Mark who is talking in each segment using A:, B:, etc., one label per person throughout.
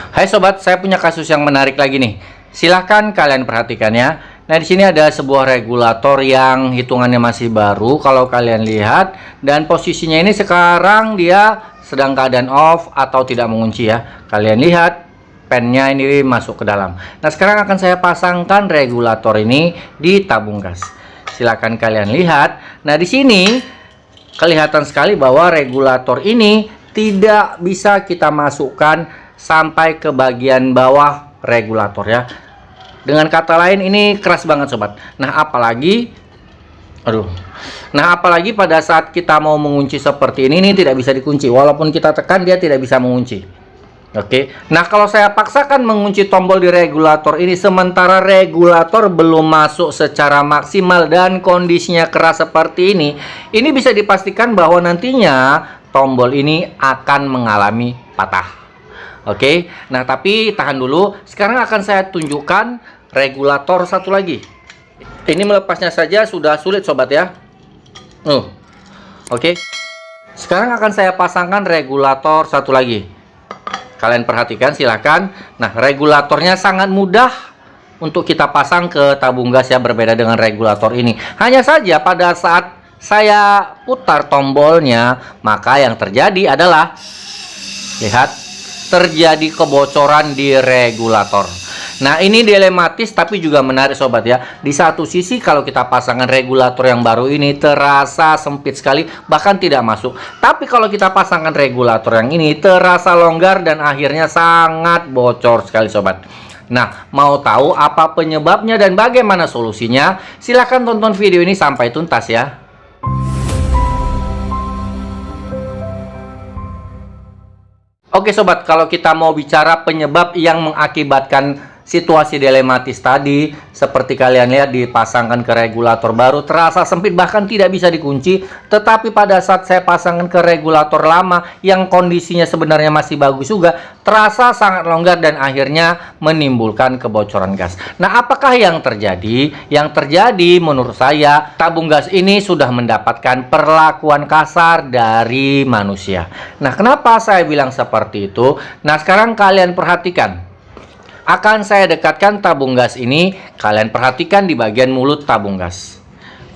A: Hai sobat, saya punya kasus yang menarik lagi nih. Silahkan kalian perhatikan ya. Nah, di sini ada sebuah regulator yang hitungannya masih baru kalau kalian lihat, dan posisinya ini sekarang dia sedang keadaan off atau tidak mengunci ya. Kalian lihat pennya ini masuk ke dalam. Nah, sekarang akan saya pasangkan regulator ini di tabung gas. Silahkan kalian lihat. Nah, di sini kelihatan sekali bahwa regulator ini tidak bisa kita masukkan sampai ke bagian bawah regulator ya. Dengan kata lain ini keras banget sobat. Nah apalagi pada saat kita mau mengunci seperti ini tidak bisa dikunci. Walaupun kita tekan dia tidak bisa mengunci. Oke. Nah kalau saya paksakan mengunci tombol di regulator ini sementara regulator belum masuk secara maksimal dan kondisinya keras seperti ini bisa dipastikan bahwa nantinya tombol ini akan mengalami patah. Oke, nah tapi tahan dulu. Sekarang akan saya tunjukkan regulator satu lagi. Ini melepasnya saja sudah sulit sobat ya. Oke. Sekarang akan saya pasangkan regulator satu lagi. Kalian perhatikan silahkan. Nah regulatornya sangat mudah untuk kita pasang ke tabung gas ya, berbeda dengan regulator ini. Hanya saja pada saat saya putar tombolnya, maka yang terjadi adalah lihat, terjadi kebocoran di regulator. Nah ini dilematis tapi juga menarik sobat ya. Di satu sisi kalau kita pasangkan regulator yang baru ini terasa sempit sekali, bahkan tidak masuk. Tapi kalau kita pasangkan regulator yang ini terasa longgar dan akhirnya sangat bocor sekali sobat. Nah mau tahu apa penyebabnya dan bagaimana solusinya? Silahkan tonton video ini sampai tuntas ya. Oke sobat, kalau kita mau bicara penyebab yang mengakibatkan situasi dilematis tadi, seperti kalian lihat dipasangkan ke regulator baru terasa sempit bahkan tidak bisa dikunci, tetapi pada saat saya pasangkan ke regulator lama yang kondisinya sebenarnya masih bagus juga, terasa sangat longgar dan akhirnya menimbulkan kebocoran gas. Nah apakah yang terjadi? Yang terjadi menurut saya tabung gas ini sudah mendapatkan perlakuan kasar dari manusia. Nah kenapa saya bilang seperti itu? Nah sekarang kalian perhatikan. Akan saya dekatkan tabung gas ini, kalian perhatikan di bagian mulut tabung gas.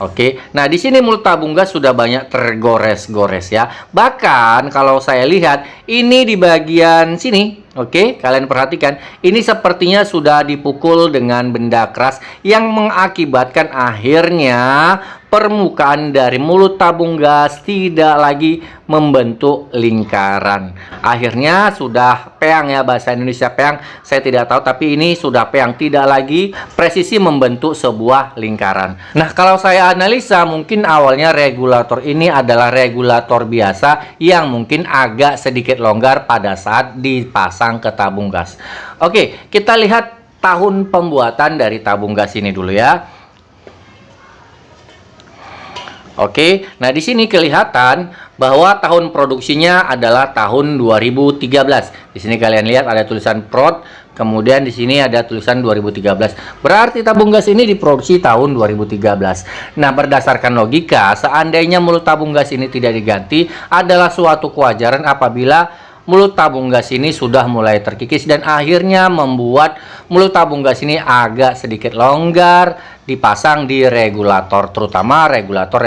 A: Oke, nah di sini mulut tabung gas sudah banyak tergores-gores ya. Bahkan kalau saya lihat ini di bagian sini, oke, kalian perhatikan ini sepertinya sudah dipukul dengan benda keras yang mengakibatkan akhirnya permukaan dari mulut tabung gas tidak lagi membentuk lingkaran. Akhirnya sudah peang ya, bahasa Indonesia peang. Saya tidak tahu tapi ini sudah peang, tidak lagi presisi membentuk sebuah lingkaran. Nah, kalau saya analisa mungkin awalnya regulator ini adalah regulator biasa yang mungkin agak sedikit longgar pada saat dipasang ke tabung gas. Oke, kita lihat tahun pembuatan dari tabung gas ini dulu ya. Oke, nah di sini kelihatan bahwa tahun produksinya adalah tahun 2013. Di sini kalian lihat ada tulisan prod, kemudian di sini ada tulisan 2013. Berarti tabung gas ini diproduksi tahun 2013. Nah, berdasarkan logika, seandainya mulut tabung gas ini tidak diganti, adalah suatu kewajaran apabila mulut tabung gas ini sudah mulai terkikis dan akhirnya membuat mulut tabung gas ini agak sedikit longgar dipasang di regulator, terutama regulator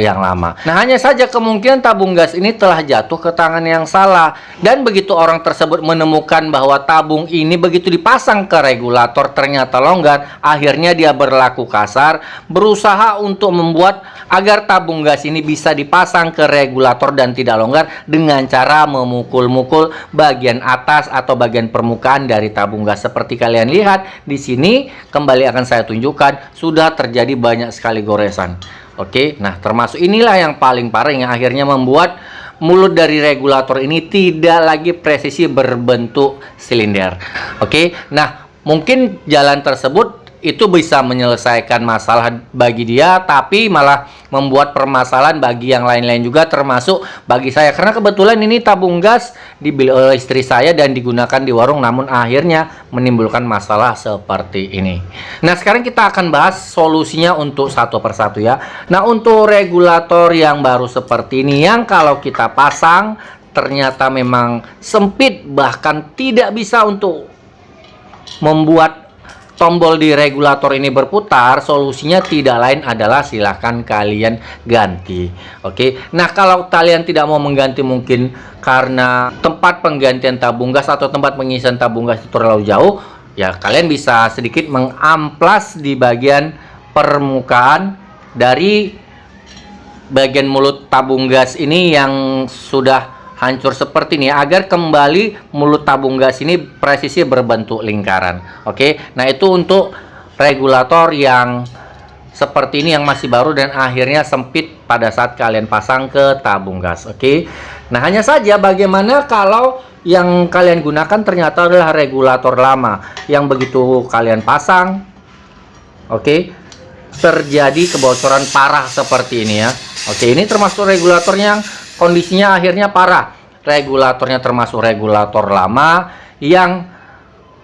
A: yang lama. Nah, hanya saja kemungkinan tabung gas ini telah jatuh ke tangan yang salah, dan begitu orang tersebut menemukan bahwa tabung ini begitu dipasang ke regulator ternyata longgar, akhirnya dia berlaku kasar, berusaha untuk membuat agar tabung gas ini bisa dipasang ke regulator dan tidak longgar dengan cara memukul-mukul bagian atas atau bagian permukaan dari tabung gas. Seperti kalian lihat di sini, kembali akan saya tunjukkan sudah terjadi banyak sekali goresan. Oke, nah termasuk inilah yang paling parah yang akhirnya membuat mulut dari regulator ini tidak lagi presisi berbentuk silinder. Oke, nah mungkin jalan tersebut itu bisa menyelesaikan masalah bagi dia, tapi malah membuat permasalahan bagi yang lain-lain juga, termasuk bagi saya. Karena kebetulan ini tabung gas dibeli oleh istri saya dan digunakan di warung, namun akhirnya menimbulkan masalah seperti ini. Nah, sekarang kita akan bahas solusinya untuk satu persatu ya. Nah, untuk regulator yang baru seperti ini, yang kalau kita pasang ternyata memang sempit, bahkan tidak bisa untuk membuat tombol di regulator ini berputar, solusinya tidak lain adalah silahkan kalian ganti. Oke, nah kalau kalian tidak mau mengganti, mungkin karena tempat penggantian tabung gas atau tempat pengisian tabung gas itu terlalu jauh, ya kalian bisa sedikit mengamplas di bagian permukaan dari bagian mulut tabung gas ini yang sudah hancur seperti ini, agar kembali mulut tabung gas ini presisi berbentuk lingkaran. Oke, nah itu untuk regulator yang seperti ini yang masih baru dan akhirnya sempit pada saat kalian pasang ke tabung gas. Oke, nah hanya saja bagaimana kalau yang kalian gunakan ternyata adalah regulator lama yang begitu kalian pasang, oke, terjadi kebocoran parah seperti ini ya. Oke, ini termasuk regulatornya yang kondisinya akhirnya parah. Regulatornya termasuk regulator lama yang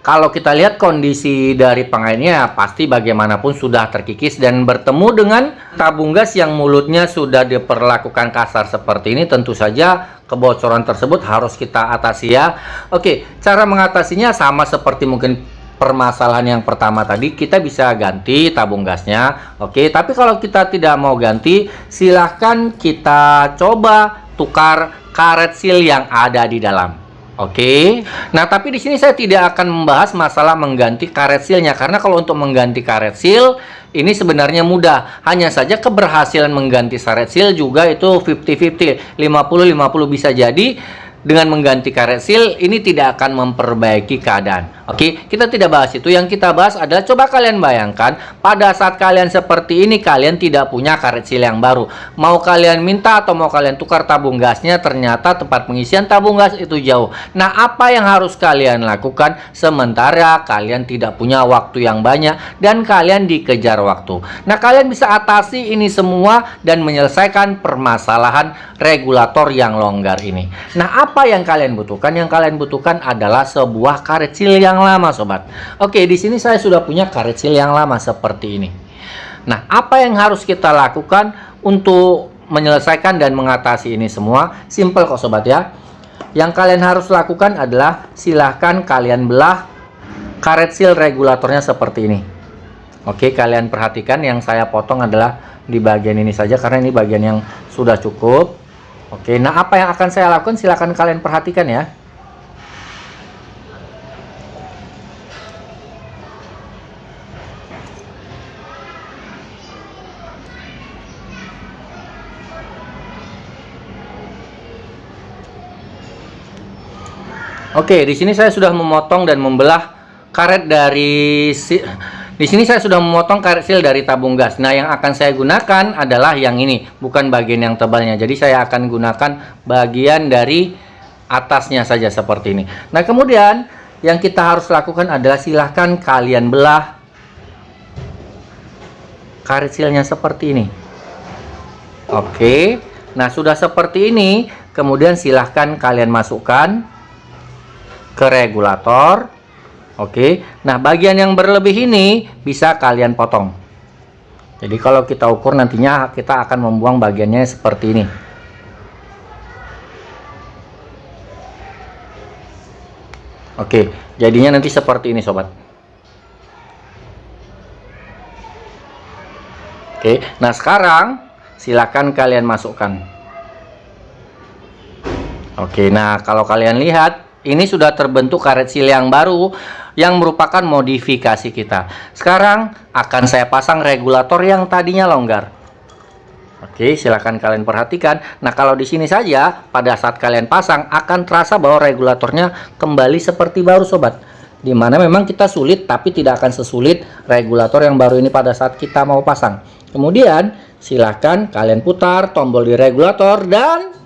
A: kalau kita lihat kondisi dari pengairnya pasti bagaimanapun sudah terkikis, dan bertemu dengan tabung gas yang mulutnya sudah diperlakukan kasar seperti ini, tentu saja kebocoran tersebut harus kita atasi ya. Oke, cara mengatasinya sama seperti mungkin permasalahan yang pertama tadi, kita bisa ganti tabung gasnya. Oke, tapi kalau kita tidak mau ganti, silahkan kita coba tukar karet seal yang ada di dalam. Oke, nah tapi di sini saya tidak akan membahas masalah mengganti karet sealnya, karena kalau untuk mengganti karet seal ini sebenarnya mudah. Hanya saja keberhasilan mengganti karet seal juga itu 50-50, 50-50 bisa jadi. Dengan mengganti karet seal ini tidak akan memperbaiki keadaan. Oke, kita tidak bahas itu. Yang kita bahas adalah, coba kalian bayangkan pada saat kalian seperti ini, kalian tidak punya karet seal yang baru. Mau kalian minta atau mau kalian tukar tabung gasnya, ternyata tempat pengisian tabung gas itu jauh. Nah, apa yang harus kalian lakukan sementara kalian tidak punya waktu yang banyak dan kalian dikejar waktu? Nah, kalian bisa atasi ini semua dan menyelesaikan permasalahan regulator yang longgar ini. Nah, apa yang kalian butuhkan? Yang kalian butuhkan adalah sebuah karet seal yang lama, sobat. Oke, di sini saya sudah punya karet seal yang lama seperti ini. Nah, apa yang harus kita lakukan untuk menyelesaikan dan mengatasi ini semua? Simple kok, sobat ya. Yang kalian harus lakukan adalah silahkan kalian belah karet seal regulatornya seperti ini. Oke, kalian perhatikan yang saya potong adalah di bagian ini saja karena ini bagian yang sudah cukup. Oke, nah apa yang akan saya lakukan silahkan kalian perhatikan ya. Oke, di sini saya sudah memotong dan membelah karet dari di sini saya sudah memotong karet seal dari tabung gas. Nah, yang akan saya gunakan adalah yang ini, bukan bagian yang tebalnya. Jadi saya akan gunakan bagian dari atasnya saja seperti ini. Nah, kemudian yang kita harus lakukan adalah silahkan kalian belah karet sealnya seperti ini. Oke, nah sudah seperti ini, kemudian silahkan kalian masukkan ke regulator. Oke, nah bagian yang berlebih ini bisa kalian potong. Jadi kalau kita ukur nantinya kita akan membuang bagiannya seperti ini. Oke, jadinya nanti seperti ini, sobat. Oke, nah sekarang silakan kalian masukkan. Oke, nah kalau kalian lihat ini sudah terbentuk karet seal yang baru yang merupakan modifikasi kita. Sekarang akan saya pasang regulator yang tadinya longgar. Oke, silahkan kalian perhatikan. Nah, kalau di sini saja pada saat kalian pasang akan terasa bahwa regulatornya kembali seperti baru, sobat. Dimana memang kita sulit, tapi tidak akan sesulit regulator yang baru ini pada saat kita mau pasang. Kemudian silahkan kalian putar tombol di regulator dan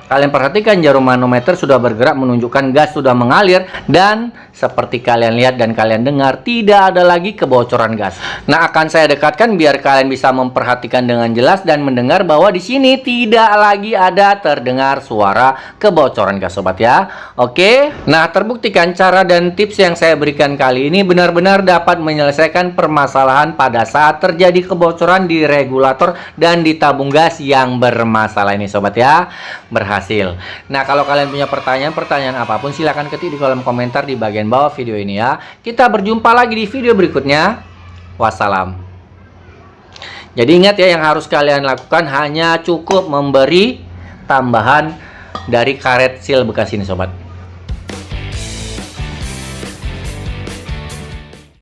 A: kalian perhatikan jarum manometer sudah bergerak menunjukkan gas sudah mengalir dan seperti kalian lihat dan kalian dengar, tidak ada lagi kebocoran gas. Nah, akan saya dekatkan biar kalian bisa memperhatikan dengan jelas dan mendengar bahwa di sini tidak lagi ada terdengar suara kebocoran gas sobat ya. Oke. Nah, terbuktikan cara dan tips yang saya berikan kali ini benar-benar dapat menyelesaikan permasalahan pada saat terjadi kebocoran di regulator dan di tabung gas yang bermasalah ini sobat ya. Berhasil. Nah, kalau kalian punya pertanyaan apapun silahkan ketik di kolom komentar di bagian bawah video ini ya. Kita berjumpa lagi di video berikutnya. Wassalam. Jadi ingat ya, yang harus kalian lakukan hanya cukup memberi tambahan dari karet seal bekas ini sobat.